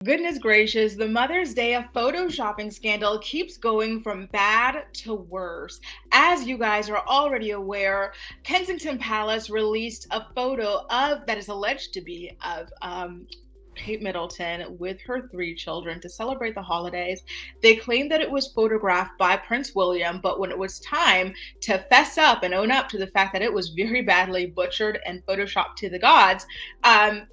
Goodness gracious, the Mother's Day photoshopping scandal keeps going from bad to worse. As you guys are already aware, Kensington Palace released a photo that is alleged to be of Kate Middleton with her 3 children to celebrate the holidays. They claimed that it was photographed by Prince William, but when it was time to fess up and own up to the fact that it was very badly butchered and photoshopped to the gods,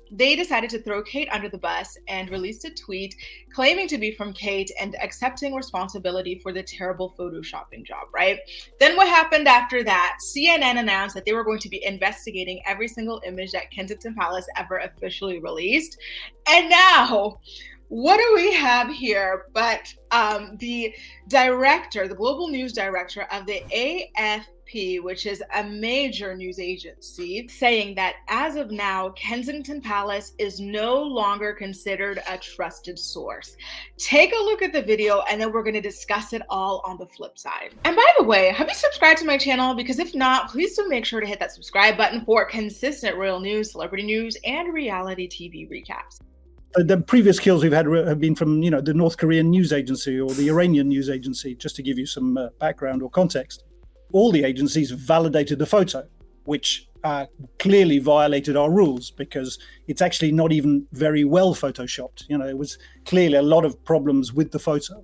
they decided to throw Kate under the bus and released a tweet claiming to be from Kate and accepting responsibility for the terrible photoshopping job, right? Then what happened after that? CNN announced that they were going to be investigating every single image that Kensington Palace ever officially released. And now, what do we have here but the director, the global news director of the AFP, which is a major news agency, saying that as of now, Kensington Palace is no longer considered a trusted source. Take a look at the video and then we're going to discuss it all on the flip side. And by the way, have you subscribed to my channel? Because if not, please do make sure to hit that subscribe button for consistent royal news, celebrity news, and reality TV recaps. The previous kills we've had have been from, the North Korean news agency or the Iranian news agency, just to give you some background or context. All the agencies validated the photo, which clearly violated our rules because it's actually not even very well photoshopped. It was clearly a lot of problems with the photo.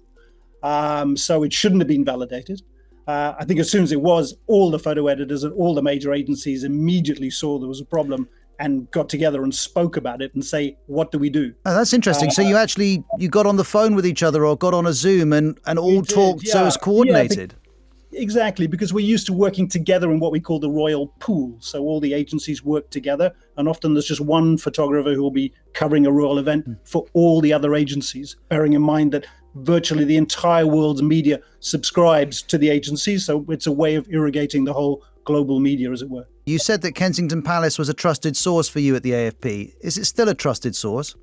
So it shouldn't have been validated. I think as soon as it was, all the photo editors and all the major agencies immediately saw there was a problem and got together and spoke about it and say, what do we do? Oh, that's interesting. So you got on the phone with each other or got on a Zoom and all talked so as coordinated? Exactly, because we're used to working together in what we call the royal pool. So all the agencies work together, and often there's just one photographer who will be covering a royal event for all the other agencies, bearing in mind that virtually the entire world's media subscribes to the agencies. So it's a way of irrigating the whole global media, as it were. You said that Kensington Palace was a trusted source for you at the AFP. Is it still a trusted source?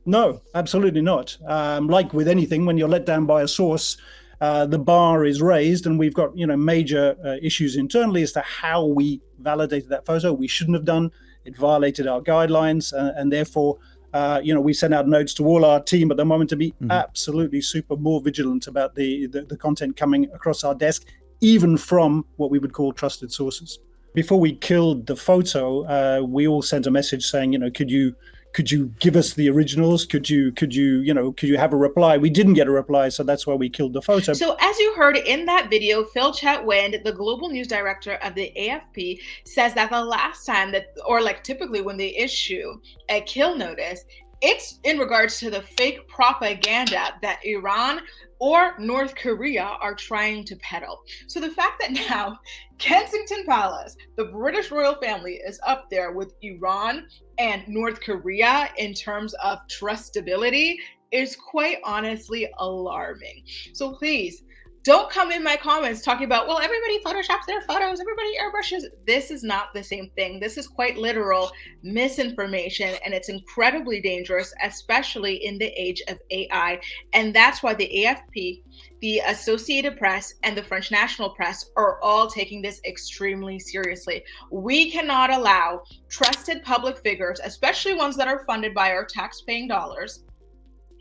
No, absolutely not. Like with anything, when you're let down by a source, the bar is raised, and we've got major issues internally as to how we validated that photo. We shouldn't have done. It violated our guidelines, and therefore, we sent out notes to all our team at the moment to be absolutely super more vigilant about the content coming across our desk, even from what we would call trusted sources. Before we killed the photo, we all sent a message saying, could you give us the originals? Could you have a reply? We didn't get a reply, so that's why we killed the photo. So as you heard in that video, Phil Chetwynd, the global news director of the AFP, says that the last time typically when they issue a kill notice, it's in regards to the fake propaganda that Iran or North Korea are trying to peddle. So the fact that now Kensington Palace, the British royal family, is up there with Iran and North Korea in terms of trustability is quite honestly alarming. So please, don't come in my comments talking about, well, everybody photoshops their photos, everybody airbrushes. This is not the same thing. This is quite literal misinformation, and it's incredibly dangerous, especially in the age of AI. And that's why the AFP, the Associated Press, and the French National Press are all taking this extremely seriously. We cannot allow trusted public figures, especially ones that are funded by our tax-paying dollars,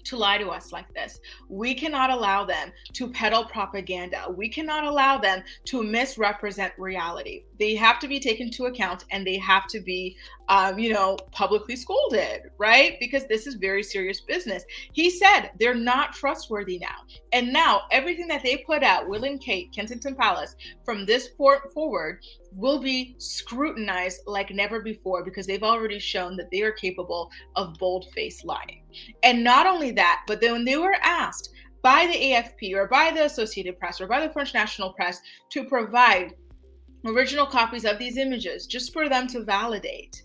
to lie to us like this. We cannot allow them to peddle propaganda. We cannot allow them to misrepresent reality. They have to be taken into account, and they have to be, publicly scolded, right? Because this is very serious business. He said they're not trustworthy now. And now everything that they put out, Will and Kate, Kensington Palace, from this point forward, will be scrutinized like never before, because they've already shown that they are capable of bold-faced lying. And not only that, but then when they were asked by the AFP or by the Associated Press or by the French National Press to provide original copies of these images just for them to validate,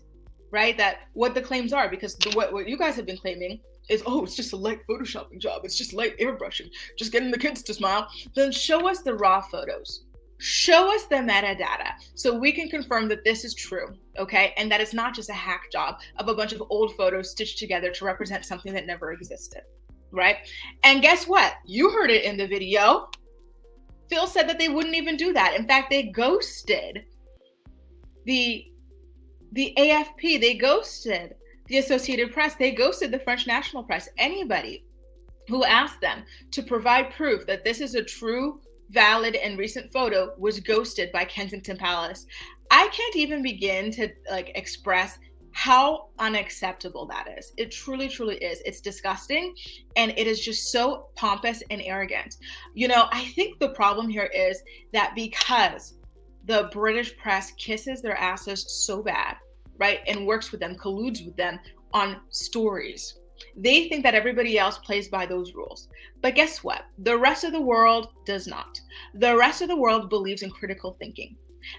right, that what the claims are, because what you guys have been claiming is, it's just a light photoshopping job, it's just light airbrushing, just getting the kids to smile, then show us the raw photos. Show us the metadata so we can confirm that this is true, okay? And that it's not just a hack job of a bunch of old photos stitched together to represent something that never existed, right? And guess what? You heard it in the video. Phil said that they wouldn't even do that. In fact, they ghosted the AFP. They ghosted The Associated Press, they ghosted the French national press. Anybody who asked them to provide proof that this is a true, valid, and recent photo was ghosted by Kensington Palace. I can't even begin to express how unacceptable that is. It truly, truly is. It's disgusting, and it is just so pompous and arrogant. I think the problem here is that because the British press kisses their asses so bad, right, and works with them, colludes with them on stories, they think that everybody else plays by those rules. But guess what? The rest of the world does not. The rest of the world believes in critical thinking.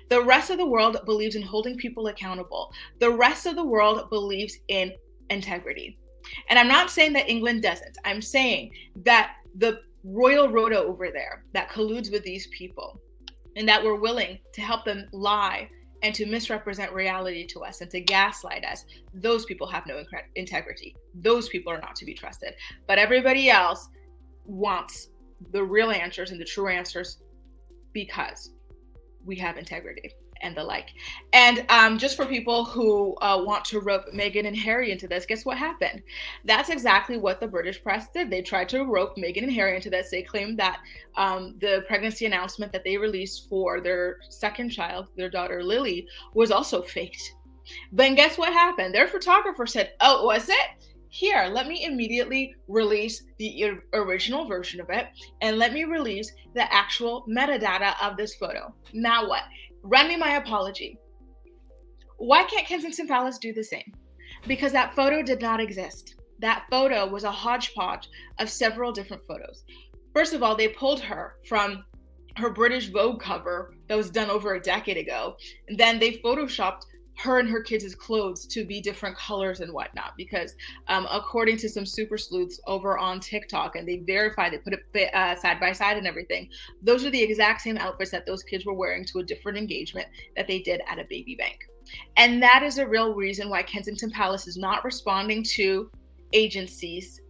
The rest of the world believes in holding people accountable. The rest of the world believes in integrity. And I'm not saying that England doesn't. I'm saying that the royal rota over there that colludes with these people and that we're willing to help them lie and to misrepresent reality to us and to gaslight us, those people have no integrity. Those people are not to be trusted. But everybody else wants the real answers and the true answers because we have integrity and the like. And just for people who want to rope Meghan and Harry into this, guess what happened? That's exactly what the British press did. They tried to rope Meghan and Harry into this. They claimed that the pregnancy announcement that they released for their second child, their daughter Lily, was also faked. But guess what happened? Their photographer said, "Oh, was it? Here, let me immediately release the original version of it, and let me release the actual metadata of this photo." Now what? Run me my apology. Why can't Kensington Palace do the same? Because that photo did not exist. That photo was a hodgepodge of several different photos. First of all, they pulled her from her British Vogue cover that was done over a decade ago. And then they photoshopped her and her kids' clothes to be different colors and whatnot, because according to some super sleuths over on TikTok, and they verified, they put it side by side and everything, those are the exact same outfits that those kids were wearing to a different engagement that they did at a baby bank. And that is a real reason why Kensington Palace is not responding to agencies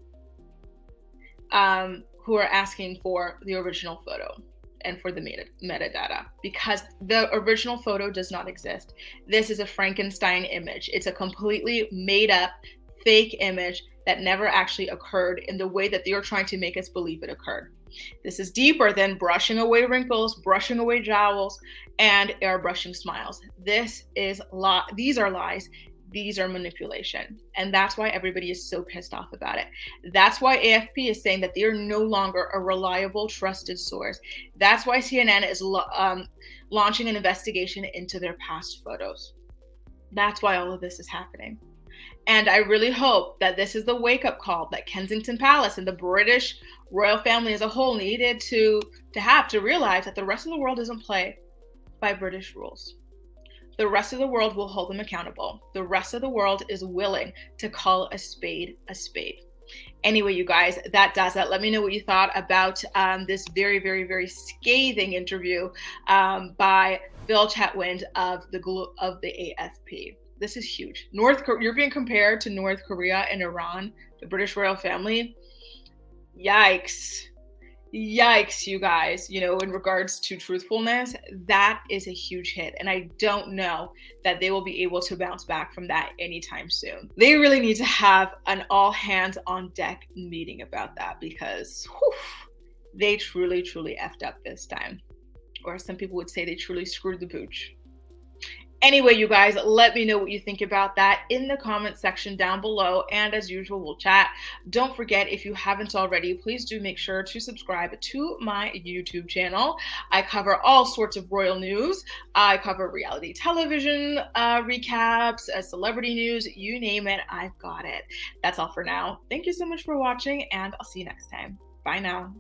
who are asking for the original photo and for the metadata, because the original photo does not exist. This is a Frankenstein image. It's a completely made up fake image that never actually occurred in the way that they are trying to make us believe it occurred. This is deeper than brushing away wrinkles, brushing away jowls, and airbrushing smiles. These are lies. These are manipulation. And that's why everybody is so pissed off about it. That's why AFP is saying that they are no longer a reliable, trusted source. That's why CNN is launching an investigation into their past photos. That's why all of this is happening. And I really hope that this is the wake-up call that Kensington Palace and the British royal family as a whole needed to realize that the rest of the world doesn't play by British rules. The rest of the world will hold them accountable. The rest of the world is willing to call a spade a spade. Anyway, you guys, that does it. Let me know what you thought about this very, very, very scathing interview by Phil Chetwynd of the AFP. This is huge. You're being compared to North Korea and Iran, the British royal family. Yikes. Yikes, you guys. In regards to truthfulness, that is a huge hit. And I don't know that they will be able to bounce back from that anytime soon. They really need to have an all hands on deck meeting about that, because they truly, truly effed up this time. Or some people would say they truly screwed the pooch. Anyway, you guys, let me know what you think about that in the comment section down below. And as usual, we'll chat. Don't forget, if you haven't already, please do make sure to subscribe to my YouTube channel. I cover all sorts of royal news. I cover reality television recaps, celebrity news, you name it, I've got it. That's all for now. Thank you so much for watching, and I'll see you next time. Bye now.